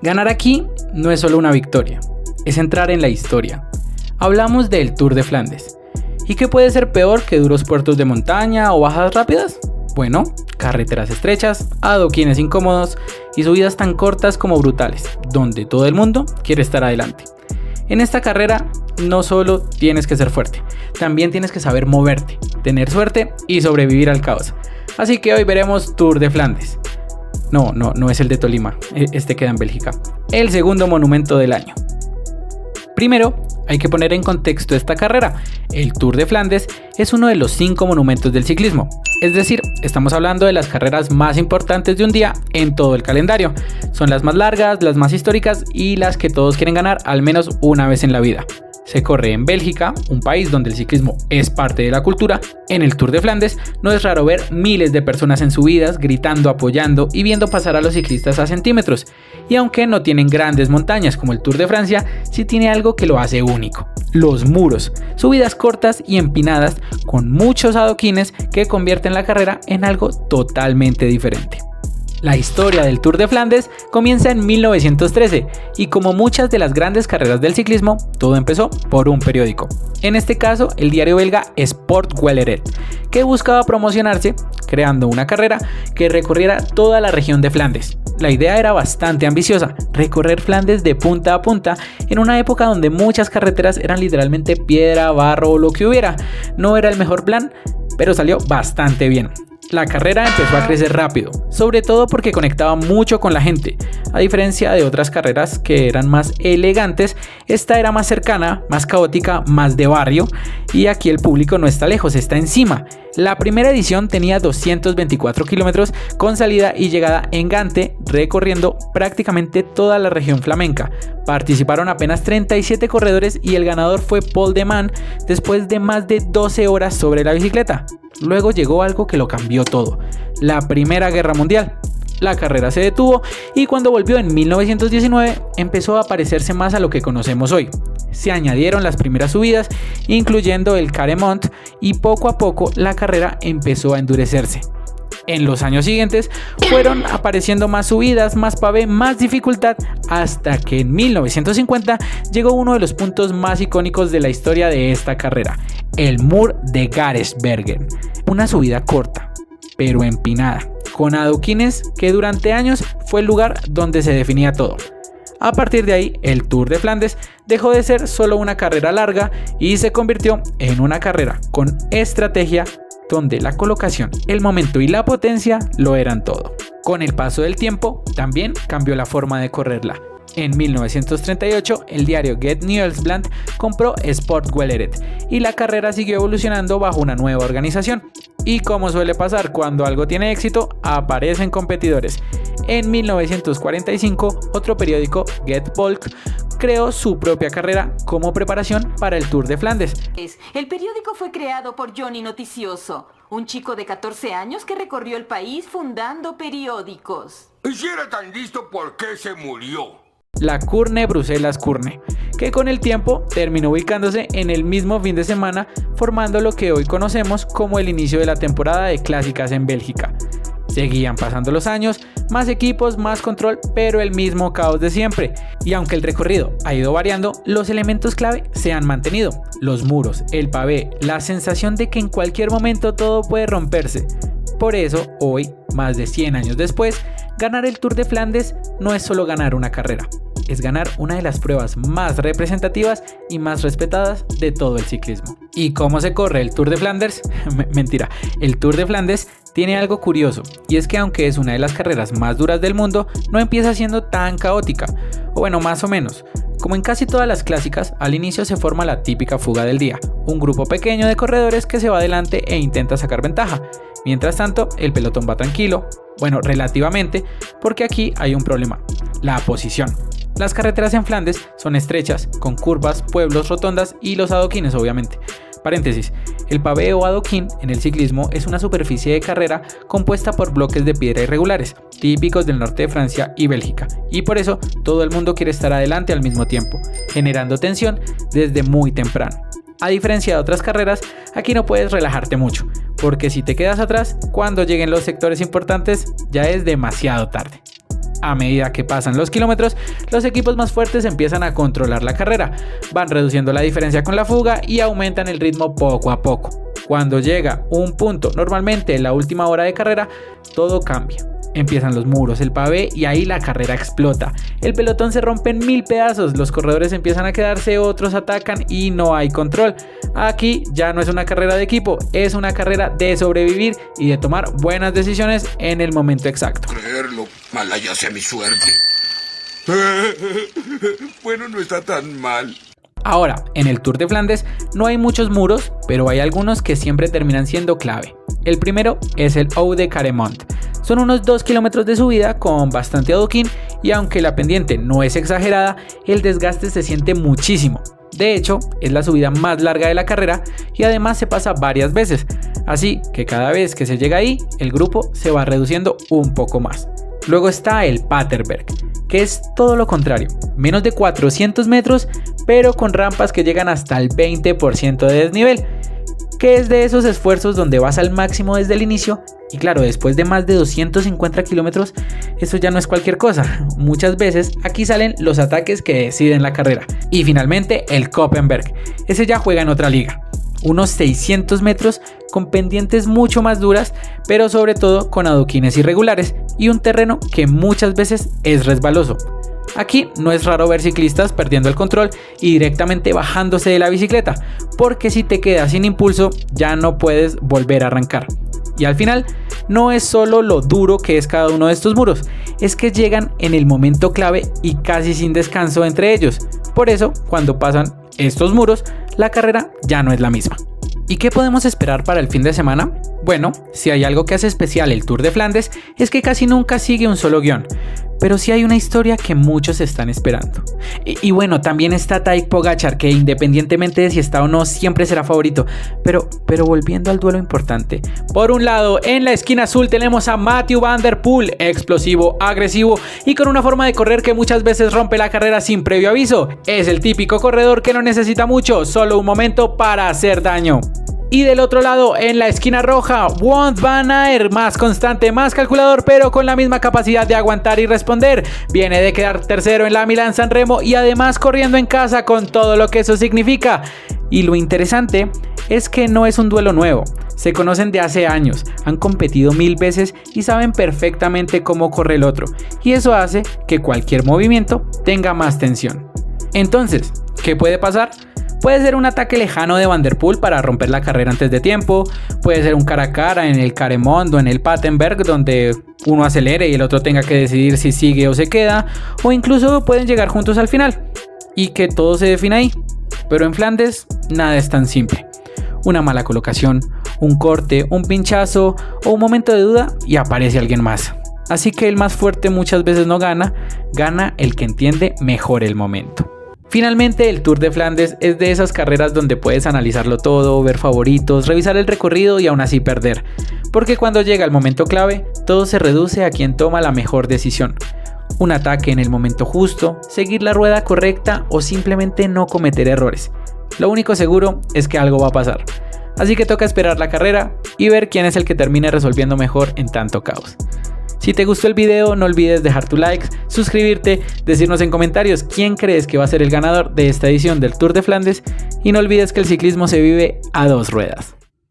Ganar aquí no es solo una victoria, es entrar en la historia. Hablamos del Tour de Flandes. ¿Y qué puede ser peor que duros puertos de montaña o bajadas rápidas? Bueno, carreteras estrechas, adoquines incómodos y subidas tan cortas como brutales, donde todo el mundo quiere estar adelante. En esta carrera no solo tienes que ser fuerte, también tienes que saber moverte, tener suerte y sobrevivir al caos. Así que hoy veremos Tour de Flandes. No es el de Tolima, este queda en Bélgica. El segundo monumento del año. Primero, hay que poner en contexto esta carrera. El Tour de Flandes es uno de los 5 monumentos del ciclismo. Es decir, estamos hablando de las carreras más importantes de un día en todo el calendario. Son las más largas, las más históricas y las que todos quieren ganar al menos una vez en la vida. Se corre en Bélgica, un país donde el ciclismo es parte de la cultura. En el Tour de Flandes no es raro ver miles de personas en subidas, gritando, apoyando y viendo pasar a los ciclistas a centímetros. Y aunque no tienen grandes montañas como el Tour de Francia, sí tiene algo que lo hace único: los muros, subidas cortas y empinadas con muchos adoquines que convierten la carrera en algo totalmente diferente. La historia del Tour de Flandes comienza en 1913 y como muchas de las grandes carreras del ciclismo, todo empezó por un periódico. En este caso, el diario belga Sport Wielerret, que buscaba promocionarse creando una carrera que recorriera toda la región de Flandes. La idea era bastante ambiciosa: recorrer Flandes de punta a punta en una época donde muchas carreteras eran literalmente piedra, barro o lo que hubiera. No era el mejor plan, pero salió bastante bien. La carrera empezó a crecer rápido, sobre todo porque conectaba mucho con la gente. A diferencia de otras carreras que eran más elegantes, esta era más cercana, más caótica, más de barrio, y aquí el público no está lejos, está encima. La primera edición tenía 224 kilómetros con salida y llegada en Gante, recorriendo prácticamente toda la región flamenca. Participaron apenas 37 corredores y el ganador fue Paul de Man después de más de 12 horas sobre la bicicleta. Luego llegó algo que lo cambió todo: la Primera Guerra Mundial. La carrera se detuvo y cuando volvió en 1919 empezó a parecerse más a lo que conocemos hoy. Se añadieron las primeras subidas, incluyendo el Carremont, y poco a poco la carrera empezó a endurecerse. En los años siguientes fueron apareciendo más subidas, más pavé, más dificultad, hasta que en 1950 llegó uno de los puntos más icónicos de la historia de esta carrera: el Mur de Gärtnergården. Una subida corta, pero empinada, con adoquines que durante años fue el lugar donde se definía todo. A partir de ahí, el Tour de Flandes dejó de ser solo una carrera larga y se convirtió en una carrera con estrategia, donde la colocación, el momento y la potencia lo eran todo. Con el paso del tiempo, también cambió la forma de correrla. En 1938, el diario Get Nieuwsblad compró Sport Wielerret y la carrera siguió evolucionando bajo una nueva organización. Y como suele pasar cuando algo tiene éxito, aparecen competidores. En 1945, otro periódico, Get Volk, creó su propia carrera como preparación para el Tour de Flandes. El periódico fue creado por Johnny Noticioso, un chico de 14 años que recorrió el país fundando periódicos. Y si era tan listo, ¿por qué se murió? La Kurne Bruselas Kurne, que con el tiempo terminó ubicándose en el mismo fin de semana, formando lo que hoy conocemos como el inicio de la temporada de clásicas en Bélgica. Seguían pasando los años, más equipos, más control, pero el mismo caos de siempre. Y aunque el recorrido ha ido variando, los elementos clave se han mantenido: los muros, el pavé, la sensación de que en cualquier momento todo puede romperse. Por eso, hoy, más de 100 años después, ganar el Tour de Flandes no es solo ganar una carrera, es ganar una de las pruebas más representativas y más respetadas de todo el ciclismo. ¿Y cómo se corre el Tour de Flandes? Mentira, el Tour de Flandes tiene algo curioso, y es que aunque es una de las carreras más duras del mundo, no empieza siendo tan caótica, o bueno, más o menos. Como en casi todas las clásicas, al inicio se forma la típica fuga del día, un grupo pequeño de corredores que se va adelante e intenta sacar ventaja. Mientras tanto, el pelotón va tranquilo, bueno, relativamente, porque aquí hay un problema: la posición. Las carreteras en Flandes son estrechas, con curvas, pueblos, rotondas y los adoquines, obviamente. Paréntesis: el pavé o adoquín en el ciclismo es una superficie de carrera compuesta por bloques de piedra irregulares, típicos del norte de Francia y Bélgica, y por eso todo el mundo quiere estar adelante al mismo tiempo, generando tensión desde muy temprano. A diferencia de otras carreras, aquí no puedes relajarte mucho, porque si te quedas atrás, cuando lleguen los sectores importantes ya es demasiado tarde. A medida que pasan los kilómetros, los equipos más fuertes empiezan a controlar la carrera, van reduciendo la diferencia con la fuga y aumentan el ritmo poco a poco. Cuando llega un punto, normalmente en la última hora de carrera, todo cambia. Empiezan los muros, el pavé y ahí la carrera explota. El pelotón se rompe en 1000 pedazos, los corredores empiezan a quedarse, otros atacan y no hay control. Aquí ya no es una carrera de equipo, es una carrera de sobrevivir y de tomar buenas decisiones en el momento exacto. Creerlo, malaya sea mi suerte. Bueno, no está tan mal. Ahora, en el Tour de Flandes no hay muchos muros, pero hay algunos que siempre terminan siendo clave. El primero es el Haut de Carremont. Son unos 2 kilómetros de subida con bastante adoquín y aunque la pendiente no es exagerada, el desgaste se siente muchísimo. De hecho, es la subida más larga de la carrera y además se pasa varias veces, así que cada vez que se llega ahí, el grupo se va reduciendo un poco más. Luego está el Paterberg, que es todo lo contrario, menos de 400 metros, pero con rampas que llegan hasta el 20% de desnivel, que es de esos esfuerzos donde vas al máximo desde el inicio y claro, después de más de 250 kilómetros, eso ya no es cualquier cosa. Muchas veces aquí salen los ataques que deciden la carrera. Y finalmente el Koppenberg, ese ya juega en otra liga. Unos 600 metros con pendientes mucho más duras, pero sobre todo con adoquines irregulares y un terreno que muchas veces es resbaloso. Aquí no es raro ver ciclistas perdiendo el control y directamente bajándose de la bicicleta, porque si te quedas sin impulso ya no puedes volver a arrancar. Y al final no es solo lo duro que es cada uno de estos muros, es que llegan en el momento clave y casi sin descanso entre ellos. Por eso, cuando pasan estos muros, la carrera ya no es la misma. ¿Y qué podemos esperar para el fin de semana? Bueno, si hay algo que hace especial el Tour de Flandes es que casi nunca sigue un solo guión, pero sí hay una historia que muchos están esperando. Y bueno, también está Tadej Pogačar, que independientemente de si está o no, siempre será favorito. Pero volviendo al duelo importante. Por un lado, en la esquina azul tenemos a Mathieu van der Poel, explosivo, agresivo y con una forma de correr que muchas veces rompe la carrera sin previo aviso. Es el típico corredor que no necesita mucho, solo un momento para hacer daño. Y del otro lado, en la esquina roja, Wout van Aert, más constante, más calculador, pero con la misma capacidad de aguantar y responder. Viene de quedar tercero en la Milán-San Remo y además corriendo en casa con todo lo que eso significa. Y lo interesante es que no es un duelo nuevo. Se conocen de hace años, han competido 1000 veces y saben perfectamente cómo corre el otro. Y eso hace que cualquier movimiento tenga más tensión. Entonces, ¿qué puede pasar? Puede ser un ataque lejano de Van der Poel para romper la carrera antes de tiempo, puede ser un cara a cara en el Carremont o en el Paterberg donde uno acelere y el otro tenga que decidir si sigue o se queda, o incluso pueden llegar juntos al final y que todo se defina ahí. Pero en Flandes nada es tan simple. Una mala colocación, un corte, un pinchazo o un momento de duda y aparece alguien más. Así que el más fuerte muchas veces no gana, gana el que entiende mejor el momento. Finalmente, el Tour de Flandes es de esas carreras donde puedes analizarlo todo, ver favoritos, revisar el recorrido y aún así perder. Porque cuando llega el momento clave, todo se reduce a quien toma la mejor decisión. Un ataque en el momento justo, seguir la rueda correcta o simplemente no cometer errores. Lo único seguro es que algo va a pasar. Así que toca esperar la carrera y ver quién es el que termine resolviendo mejor en tanto caos. Si te gustó el video, no olvides dejar tu like, suscribirte, decirnos en comentarios quién crees que va a ser el ganador de esta edición del Tour de Flandes y no olvides que el ciclismo se vive a dos ruedas.